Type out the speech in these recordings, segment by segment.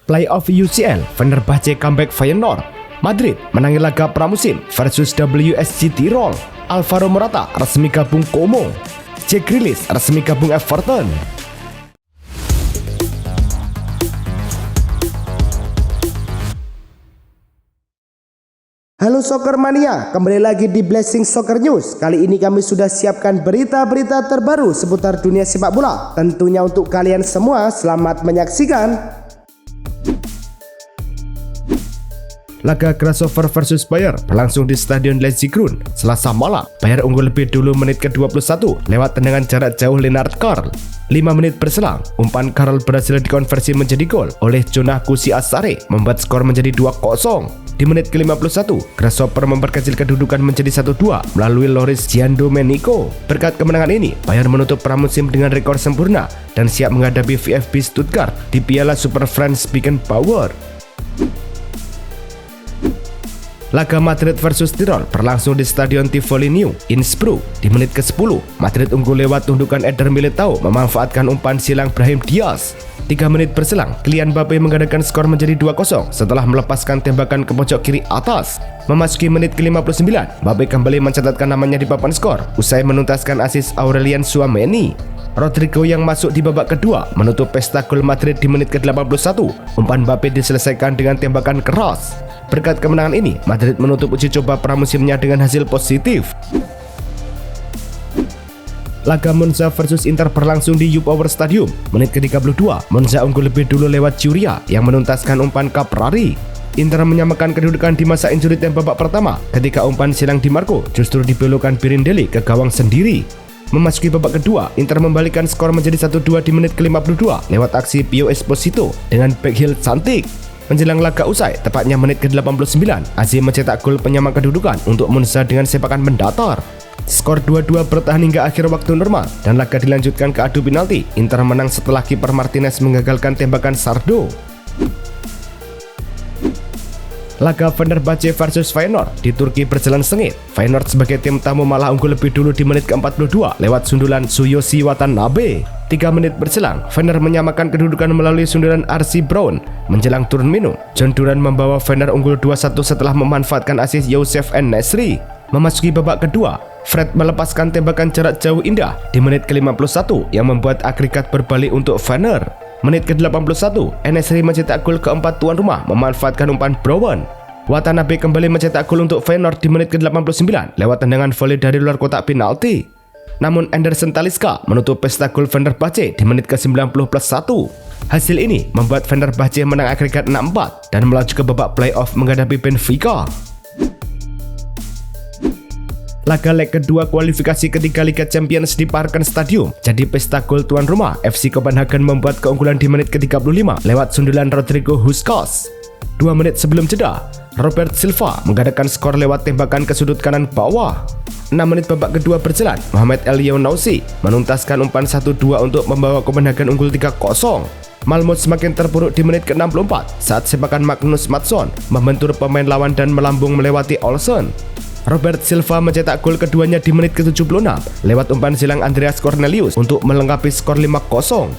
Playoff UCL, Fenerbahce comeback Feyenoord. Madrid menangi laga pramusim versus WSG Tirol. Alvaro Morata resmi gabung Como. Jack Grealish resmi gabung Everton. Halo Soccer Mania, kembali lagi di Blessing Soccer News. Kali ini kami sudah siapkan berita-berita terbaru seputar dunia sepak bola. Tentunya untuk kalian semua, selamat menyaksikan. Laga Grasshopper versus Bayer berlangsung di Stadion Lezigrund Selasa malam. Bayer unggul lebih dulu menit ke-21 lewat tendangan jarak jauh Lennart Karl. 5 menit berselang, umpan Karl berhasil dikonversi menjadi gol oleh Jonah Kusiasare, membuat skor menjadi 2-0. Di menit ke-51, Grasshopper memperkecil kedudukan menjadi 1-2 melalui Loris Giandomenico. Berkat kemenangan ini, Bayern menutup pramusim dengan rekor sempurna dan siap menghadapi VfB Stuttgart di Piala Super Franz Beckenbauer. Laga Madrid versus Tirol berlangsung di Stadion Tivoli New, Innsbruck. Di menit ke-10, Madrid unggul lewat tundukan Eder Militao memanfaatkan umpan silang Brahim Diaz. 3 menit berselang, Kylian Mbappe menggandakan skor menjadi 2-0 setelah melepaskan tembakan ke pojok kiri atas. Memasuki menit ke-59, Mbappe kembali mencatatkan namanya di papan skor usai menuntaskan asis Aurelien Tchouaméni. Rodrigo yang masuk di babak kedua menutup pesta gol Madrid di menit ke-81. Umpan Mbappe diselesaikan dengan tembakan keras. Berkat kemenangan ini, Madrid menutup uji coba pramusimnya dengan hasil positif. Laga Monza versus Inter berlangsung di U-Power Stadium. Menit ke-32, Monza unggul lebih dulu lewat Giuria yang menuntaskan umpan Caprari. Inter menyamakan kedudukan di masa injury time babak pertama ketika umpan silang Di Marco justru dibelokkan Pirandelli ke gawang sendiri. Memasuki babak kedua, Inter membalikkan skor menjadi 1-2 di menit ke-52 lewat aksi Pio Esposito dengan backheel cantik. Menjelang laga usai, tepatnya menit ke-89, AC mencetak gol penyama kedudukan untuk Monza dengan sepakan mendatar. Skor 2-2 bertahan hingga akhir waktu normal dan laga dilanjutkan ke adu penalti. Inter menang setelah kiper Martinez mengagalkan tembakan Sardo. Laga Fenerbahce versus Feyenoord di Turki berjalan sengit. Feyenoord sebagai tim tamu malah unggul lebih dulu di menit ke-42 lewat sundulan Tsuyoshi Watanabe. 3 menit berselang, Fener menyamakan kedudukan melalui sundulan RC Brown. Menjelang turun minum, John Duran membawa Fener unggul 2-1 setelah memanfaatkan asis Youssef En-Nesyri. Memasuki babak kedua, Fred melepaskan tembakan jarak jauh indah di menit ke-51 yang membuat agregat berbalik untuk Fener. Menit ke-81, En-Nesyri mencetak gol keempat tuan rumah memanfaatkan umpan Brown. Watanabe kembali mencetak gol untuk Feyenoord di menit ke-89 lewat tendangan voli dari luar kotak penalti. Namun Anderson Talisca menutup pesta gol Fenerbahce di menit ke-90+1. Hasil ini membuat Fenerbahce menang agregat 6-4 dan melaju ke babak playoff menghadapi Benfica. Laga leg kedua kualifikasi ketiga Liga Champions di Parken Stadium jadi pesta gol tuan rumah. FC Copenhagen membuat keunggulan di menit ke-35 lewat sundulan Rodrigo Huskas. 2 menit sebelum jeda, Robert Silva menggandakan skor lewat tembakan ke sudut kanan bawah. 6 menit babak kedua berjalan, Mohamed Elyounoussi menuntaskan umpan 1-2 untuk membawa Copenhagen unggul 3-0. Malmö semakin terpuruk di menit ke-64 saat sepakan Magnus Matsson membentur pemain lawan dan melambung melewati Olsen. Robert Silva mencetak gol keduanya di menit ke-76 lewat umpan silang Andreas Cornelius untuk melengkapi skor 5-0.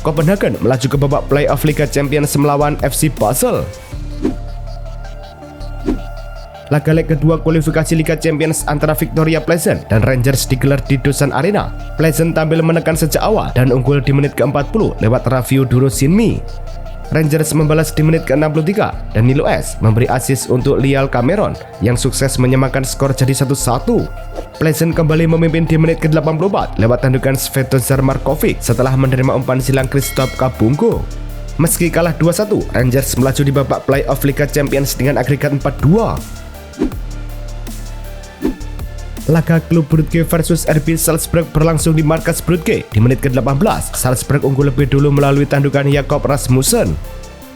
Copenhagen melaju ke babak playoff Liga Champions melawan FC Basel. Laga leg kedua kualifikasi Liga Champions antara Victoria Pleasant dan Rangers digelar di Dusan Arena. Pleasant tampil menekan sejak awal dan unggul di menit ke-40 lewat Raviu Durosinmi. Rangers membalas di menit ke-63 dan Nilo S memberi assist untuk Lial Cameron yang sukses menyamakan skor jadi 1-1. Pleasant kembali memimpin di menit ke-84 lewat tandukan Svetozar Markovic setelah menerima umpan silang Christoph Kabungo. Meski kalah 2-1, Rangers melaju di babak playoff Liga Champions dengan agregat 4-2. Laga klub Brugge versus RB Salzburg berlangsung di markas Brugge. Di menit ke-18, Salzburg unggul lebih dulu melalui tandukan Jakob Rasmussen.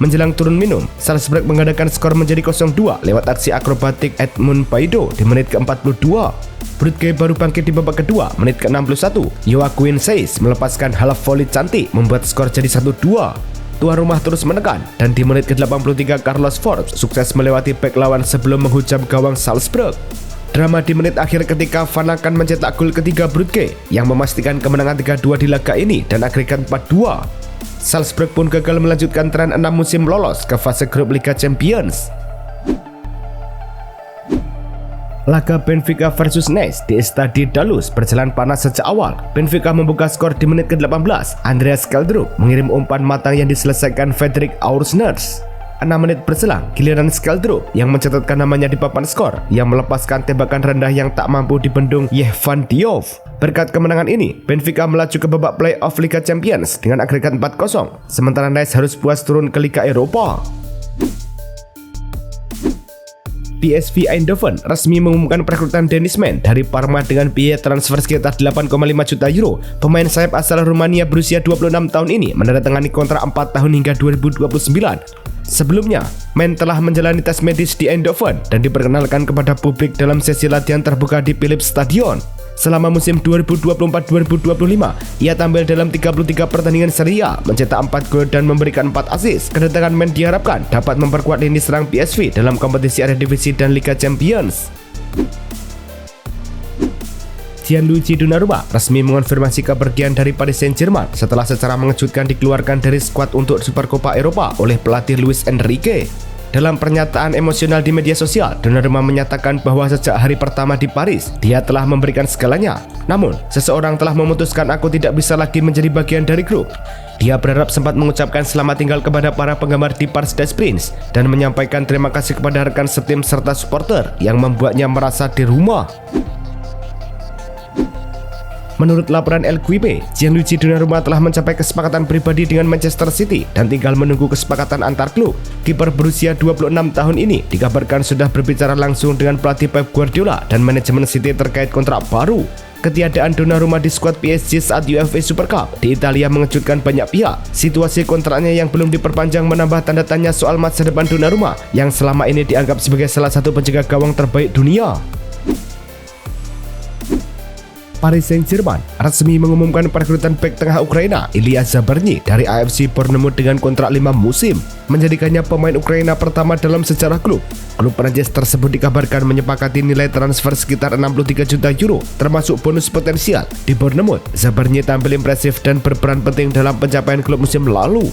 Menjelang turun minum, Salzburg mengadakan skor menjadi 0-2 lewat aksi akrobatik Edmund Paido di menit ke-42. Brugge baru bangkit di babak kedua, menit ke-61. Joaquin Seis melepaskan half volley cantik membuat skor jadi 1-2. Tuan rumah terus menekan dan di menit ke-83 Carlos Forbes sukses melewati bek lawan sebelum menghujam gawang Salzburg. Drama di menit akhir ketika Van Aken mencetak gol ketiga Brugge yang memastikan kemenangan 3-2 di laga ini dan agregat 4-2. Salzburg pun gagal melanjutkan tren 6 musim lolos ke fase grup Liga Champions. Laga Benfica versus Nice di Stade Dalus berjalan panas sejak awal. Benfica membuka skor di menit ke-18. Andreas Skjelderup mengirim umpan matang yang diselesaikan Frederik Aursnes. 6 menit berselang, giliran Skjelderup yang mencatatkan namanya di papan skor, yang melepaskan tembakan rendah yang tak mampu dibendung Yehvan Diouf. Berkat kemenangan ini, Benfica melaju ke babak play-off Liga Champions dengan agregat 4-0, sementara Nice harus puas turun ke Liga Eropa. PSV Eindhoven resmi mengumumkan perekrutan Dennis Mann dari Parma dengan biaya transfer sekitar 8,5 juta euro. Pemain sayap asal Rumania berusia 26 tahun ini menandatangani kontrak 4 tahun hingga 2029. Sebelumnya, Mann telah menjalani tes medis di Eindhoven dan diperkenalkan kepada publik dalam sesi latihan terbuka di Philips Stadion. Selama musim 2024-2025, ia tampil dalam 33 pertandingan Serie A, mencetak 4 gol dan memberikan 4 assist. Kedatangan Mann diharapkan dapat memperkuat lini serang PSV dalam kompetisi Eredivisie dan Liga Champions. Gianluigi Donnarumma resmi mengonfirmasi kepergian dari Paris Saint-Germain setelah secara mengejutkan dikeluarkan dari skuad untuk Supercopa Eropa oleh pelatih Luis Enrique. Dalam pernyataan emosional di media sosial, Donnarumma menyatakan bahwa sejak hari pertama di Paris, dia telah memberikan segalanya. Namun, seseorang telah memutuskan aku tidak bisa lagi menjadi bagian dari grup. Dia berharap sempat mengucapkan selamat tinggal kepada para penggemar di Parc des Princes dan menyampaikan terima kasih kepada rekan setim serta supporter yang membuatnya merasa di rumah. Menurut laporan El Quipe, Gianluigi Donnarumma telah mencapai kesepakatan pribadi dengan Manchester City dan tinggal menunggu kesepakatan antar klub. Kiper berusia 26 tahun ini dikabarkan sudah berbicara langsung dengan pelatih Pep Guardiola dan manajemen City terkait kontrak baru. Ketiadaan Donnarumma di skuad PSG saat UEFA Super Cup di Italia mengejutkan banyak pihak. Situasi kontraknya yang belum diperpanjang menambah tanda tanya soal masa depan Donnarumma yang selama ini dianggap sebagai salah satu penjaga gawang terbaik dunia. Paris Saint-Germain resmi mengumumkan perekrutan bek tengah Ukraina Ilya Zabarny dari AFC Bournemouth dengan kontrak 5 musim, menjadikannya pemain Ukraina pertama dalam sejarah klub. Klub Prancis tersebut dikabarkan menyepakati nilai transfer sekitar 63 juta euro, termasuk bonus potensial. Di Bournemouth, Zabarny tampil impresif dan berperan penting dalam pencapaian klub musim lalu.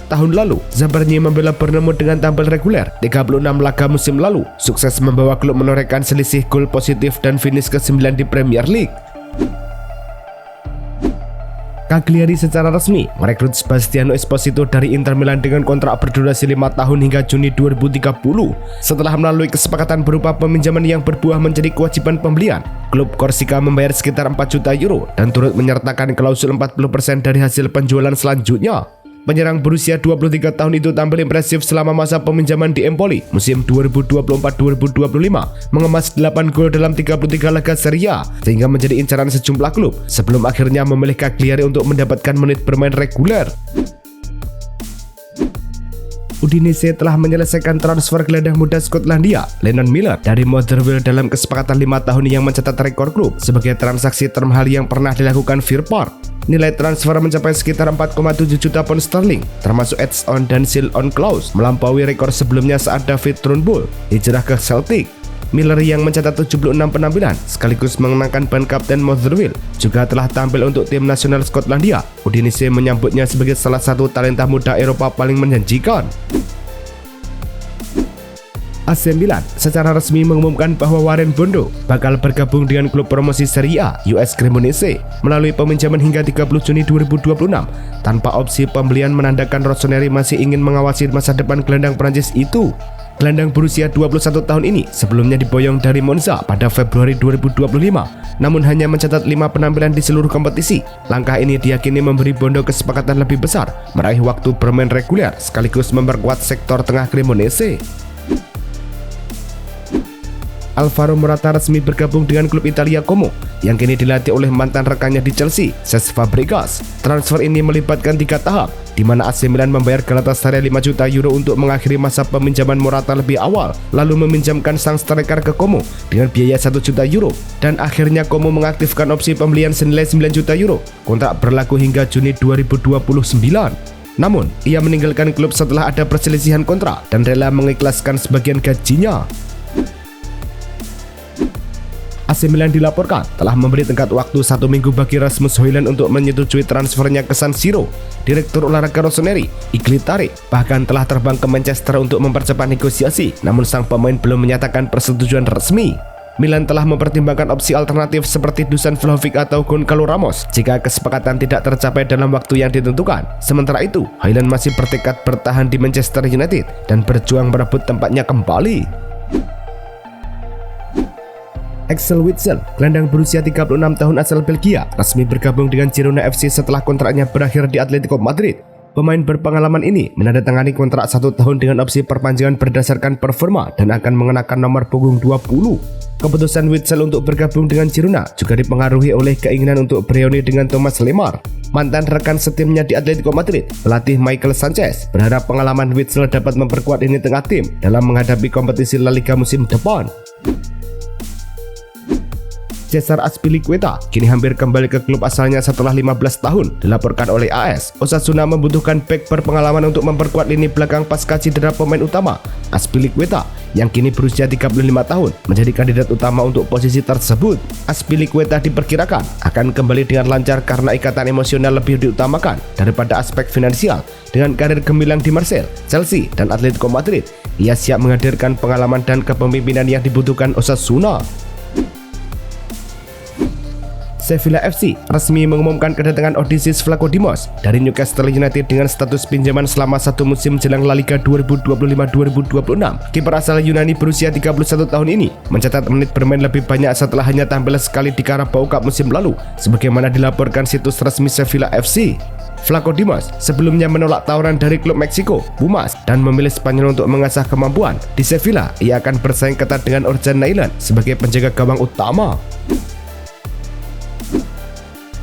Tahun lalu, Zabarny membela Bournemouth dengan tampil reguler 36 laga musim lalu, sukses membawa klub menorehkan selisih gol positif dan finish ke-9 di Premier League. Cagliari secara resmi merekrut Sebastiano Esposito dari Inter Milan dengan kontrak berdurasi 5 tahun hingga Juni 2030. Setelah melalui kesepakatan berupa peminjaman yang berbuah menjadi kewajiban pembelian, klub Korsika membayar sekitar 4 juta euro dan turut menyertakan klausul 40% dari hasil penjualan selanjutnya. Penyerang berusia 23 tahun itu tampil impresif selama masa peminjaman di Empoli musim 2024-2025, mengemas 8 gol dalam 33 laga Serie A sehingga menjadi incaran sejumlah klub sebelum akhirnya memilih Cagliari untuk mendapatkan menit bermain reguler. Udinese telah menyelesaikan transfer gelandang muda Skotlandia Lennon Miller dari Motherwell dalam kesepakatan 5 tahun yang mencatat rekor klub sebagai transaksi termahal yang pernah dilakukan Fairport. Nilai transfer mencapai sekitar 4,7 juta pound sterling, termasuk add-on dan seal-on clause, melampaui rekor sebelumnya saat David Turnbull hijrah ke Celtic. Miller yang mencatat 76 penampilan sekaligus mengenangkan ban kapten Motherwell juga telah tampil untuk tim nasional Skotlandia. Udinese menyambutnya sebagai salah satu talenta muda Eropa paling menjanjikan. AC Milan secara resmi mengumumkan bahwa Warren Bondo bakal bergabung dengan klub promosi Serie A US Cremonese melalui peminjaman hingga 30 Juni 2026 tanpa opsi pembelian, menandakan Rossoneri masih ingin mengawasi masa depan gelandang Prancis itu. Gelandang berusia 21 tahun ini sebelumnya diboyong dari Monza pada Februari 2025, namun hanya mencatat 5 penampilan di seluruh kompetisi. Langkah ini diyakini memberi Bondo kesepakatan lebih besar, meraih waktu bermain reguler sekaligus memperkuat sektor tengah Cremonese. Alvaro Morata resmi bergabung dengan klub Italia Como yang kini dilatih oleh mantan rekannya di Chelsea, Cesc Fabregas. Transfer ini melibatkan 3 tahap, di mana AC Milan membayar Galatasaray 5 juta euro untuk mengakhiri masa peminjaman Morata lebih awal, lalu meminjamkan sang striker ke Como dengan biaya 1 juta euro, dan akhirnya Como mengaktifkan opsi pembelian senilai 9 juta euro. Kontrak berlaku hingga Juni 2029. Namun, ia meninggalkan klub setelah ada perselisihan kontrak dan rela mengikhlaskan sebagian gajinya. AC Milan dilaporkan telah memberi tenggat waktu 1 minggu bagi Rasmus Højlund untuk menyetujui transfernya ke San Siro. Direktur olahraga Rossoneri, Igor Tare, bahkan telah terbang ke Manchester untuk mempercepat negosiasi, namun sang pemain belum menyatakan persetujuan resmi. Milan telah mempertimbangkan opsi alternatif seperti Dusan Vlahovic atau Goncalo Ramos jika kesepakatan tidak tercapai dalam waktu yang ditentukan. Sementara itu, Højlund masih bertekad bertahan di Manchester United dan berjuang merebut tempatnya kembali. Axel Witsel, gelandang berusia 36 tahun asal Belgia, resmi bergabung dengan Girona FC setelah kontraknya berakhir di Atletico Madrid. Pemain berpengalaman ini menandatangani kontrak 1 tahun dengan opsi perpanjangan berdasarkan performa dan akan mengenakan nomor punggung 20. Keputusan Witsel untuk bergabung dengan Girona juga dipengaruhi oleh keinginan untuk bereuni dengan Thomas Lemar. Mantan rekan setimnya di Atletico Madrid, pelatih Michael Sanchez, berharap pengalaman Witsel dapat memperkuat lini tengah tim dalam menghadapi kompetisi La Liga musim depan. Cesar Azpilicueta kini hampir kembali ke klub asalnya setelah 15 tahun. Dilaporkan oleh AS, Osasuna membutuhkan bek berpengalaman untuk memperkuat lini belakang pasca cedera pemain utama. Azpilicueta yang kini berusia 35 tahun menjadi kandidat utama untuk posisi tersebut. Azpilicueta diperkirakan akan kembali dengan lancar karena ikatan emosional lebih diutamakan daripada aspek finansial. Dengan karir gemilang di Marseille, Chelsea, dan Atletico Madrid, ia siap menghadirkan pengalaman dan kepemimpinan yang dibutuhkan Osasuna. Sevilla FC resmi mengumumkan kedatangan Odysseas Vlachodimos dari Newcastle United dengan status pinjaman selama 1 musim jelang La Liga 2025-2026. Kiper asal Yunani berusia 31 tahun ini mencatat menit bermain lebih banyak setelah hanya tampil sekali di Carabao Cup musim lalu, sebagaimana dilaporkan situs resmi Sevilla FC. Vlachodimos sebelumnya menolak tawaran dari klub Meksiko, Pumas, dan memilih Spanyol untuk mengasah kemampuan. Di Sevilla, ia akan bersaing ketat dengan Orjan Nailan sebagai penjaga gawang utama.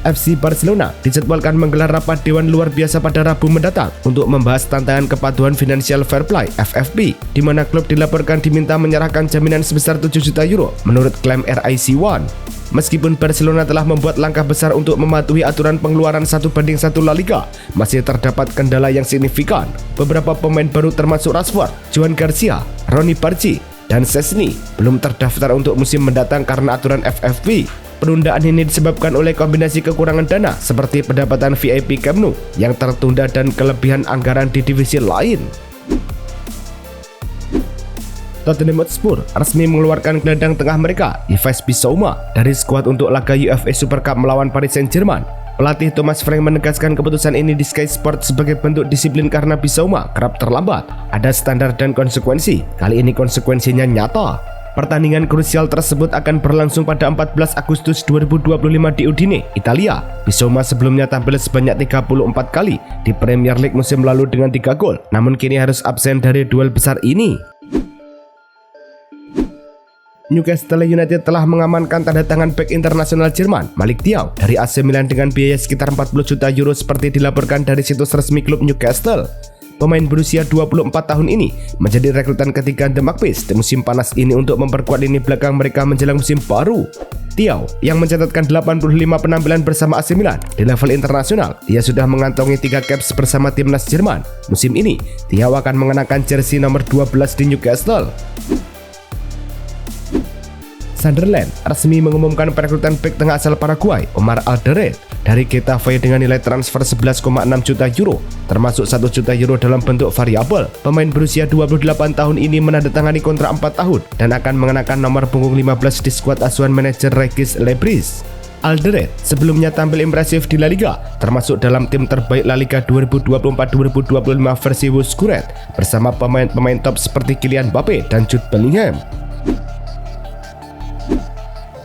FC Barcelona dijadwalkan menggelar rapat dewan luar biasa pada Rabu mendatang untuk membahas tantangan kepatuhan Financial Fair Play (FFP), di mana klub dilaporkan diminta menyerahkan jaminan sebesar 7 juta euro menurut klaim RIC1. Meskipun Barcelona telah membuat langkah besar untuk mematuhi aturan pengeluaran 1:1 La Liga, masih terdapat kendala yang signifikan. Beberapa pemain baru termasuk Rashford, Joan Garcia, Ronny Barci, dan Szczesny belum terdaftar untuk musim mendatang karena aturan FFP. Penundaan ini disebabkan oleh kombinasi kekurangan dana seperti pendapatan VIP Camp Nou yang tertunda dan kelebihan anggaran di divisi lain. Tottenham Hotspur resmi mengeluarkan gelandang tengah mereka, Yves Bissouma, dari skuad untuk laga UEFA Super Cup melawan Paris Saint-Germain. Pelatih Thomas Frank menegaskan keputusan ini di Sky Sports sebagai bentuk disiplin karena Bissouma kerap terlambat. Ada standar dan konsekuensi, kali ini konsekuensinya nyata. Pertandingan krusial tersebut akan berlangsung pada 14 Agustus 2025 di Udine, Italia. Bissouma sebelumnya tampil sebanyak 34 kali di Premier League musim lalu dengan 3 gol, namun kini harus absen dari duel besar ini. Newcastle United telah mengamankan tanda tangan bek internasional Jerman Malik Thiaw dari AC Milan dengan biaya sekitar 40 juta euro seperti dilaporkan dari situs resmi klub Newcastle. Pemain berusia 24 tahun ini menjadi rekrutan ketiga The Magpies di musim panas ini untuk memperkuat lini belakang mereka menjelang musim baru. Thiaw yang mencatatkan 85 penampilan bersama AC Milan di level internasional, dia sudah mengantongi 3 caps bersama timnas Jerman. Musim ini, Thiaw akan mengenakan jersey nomor 12 di Newcastle. Sunderland resmi mengumumkan perekrutan bek tengah asal Paraguay, Omar Alderete, dari Getafe dengan nilai transfer 11,6 juta euro, termasuk 1 juta euro dalam bentuk variabel. Pemain berusia 28 tahun ini menandatangani kontrak 4 tahun dan akan mengenakan nomor punggung 15 di skuad asuhan manajer Regis Lebris. Alderete sebelumnya tampil impresif di La Liga, termasuk dalam tim terbaik La Liga 2024-2025 versi Wuskuret bersama pemain-pemain top seperti Kylian Mbappe dan Jude Bellingham.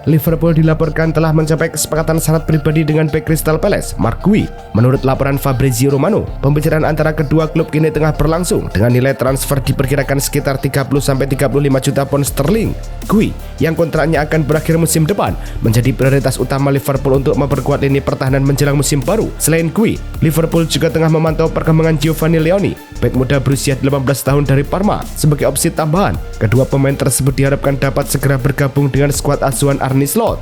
Liverpool dilaporkan telah mencapai kesepakatan syarat pribadi dengan bek Crystal Palace, Mark Gui. Menurut laporan Fabrizio Romano, pembicaraan antara kedua klub kini tengah berlangsung dengan nilai transfer diperkirakan sekitar 30-35 juta pound sterling. Gui, yang kontraknya akan berakhir musim depan, menjadi prioritas utama Liverpool untuk memperkuat lini pertahanan menjelang musim baru. Selain Gui, Liverpool juga tengah memantau perkembangan Giovanni Leoni, bek muda berusia 18 tahun dari Parma, sebagai opsi tambahan. Kedua pemain tersebut diharapkan dapat segera bergabung dengan skuad asuhan Arne Slot.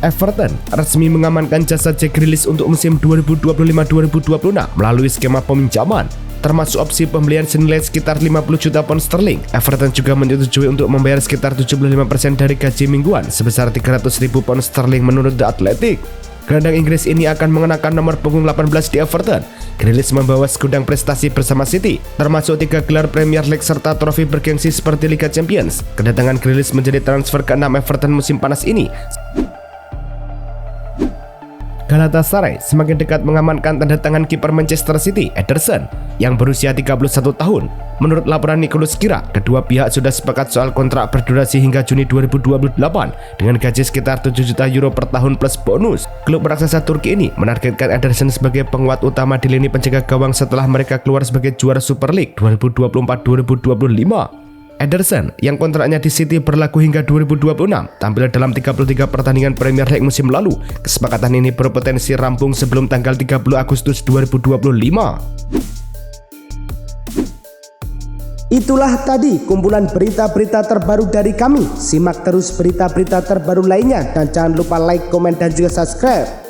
Everton resmi mengamankan jasa Jack Grealish untuk musim 2025-2026 melalui skema peminjaman. termasuk opsi pembelian senilai sekitar 50 juta pound sterling. Everton juga menyetujui untuk membayar sekitar 75% dari gaji mingguan sebesar 300.000 pound sterling menurut The Athletic. Gelandang Inggris ini akan mengenakan nomor punggung 18 di Everton. Grealish membawa segudang prestasi bersama City, termasuk 3 gelar Premier League serta trofi bergengsi seperti Liga Champions. Kedatangan Grealish menjadi transfer ke-6 Everton musim panas ini. Galatasaray semakin dekat mengamankan tanda tangan kiper Manchester City, Ederson, yang berusia 31 tahun. Menurut laporan Nicholas Kira, kedua pihak sudah sepakat soal kontrak berdurasi hingga Juni 2028 dengan gaji sekitar 7 juta euro per tahun plus bonus. Klub raksasa Turki ini menargetkan Ederson sebagai penguat utama di lini penjaga gawang setelah mereka keluar sebagai juara Super League 2024-2025. Ederson yang kontraknya di City berlaku hingga 2026 tampil dalam 33 pertandingan Premier League musim lalu. Kesepakatan ini berpotensi rampung sebelum tanggal 30 Agustus 2025. Itulah tadi kumpulan berita-berita terbaru dari kami. Simak terus berita-berita terbaru lainnya dan jangan lupa like, komen, dan juga subscribe.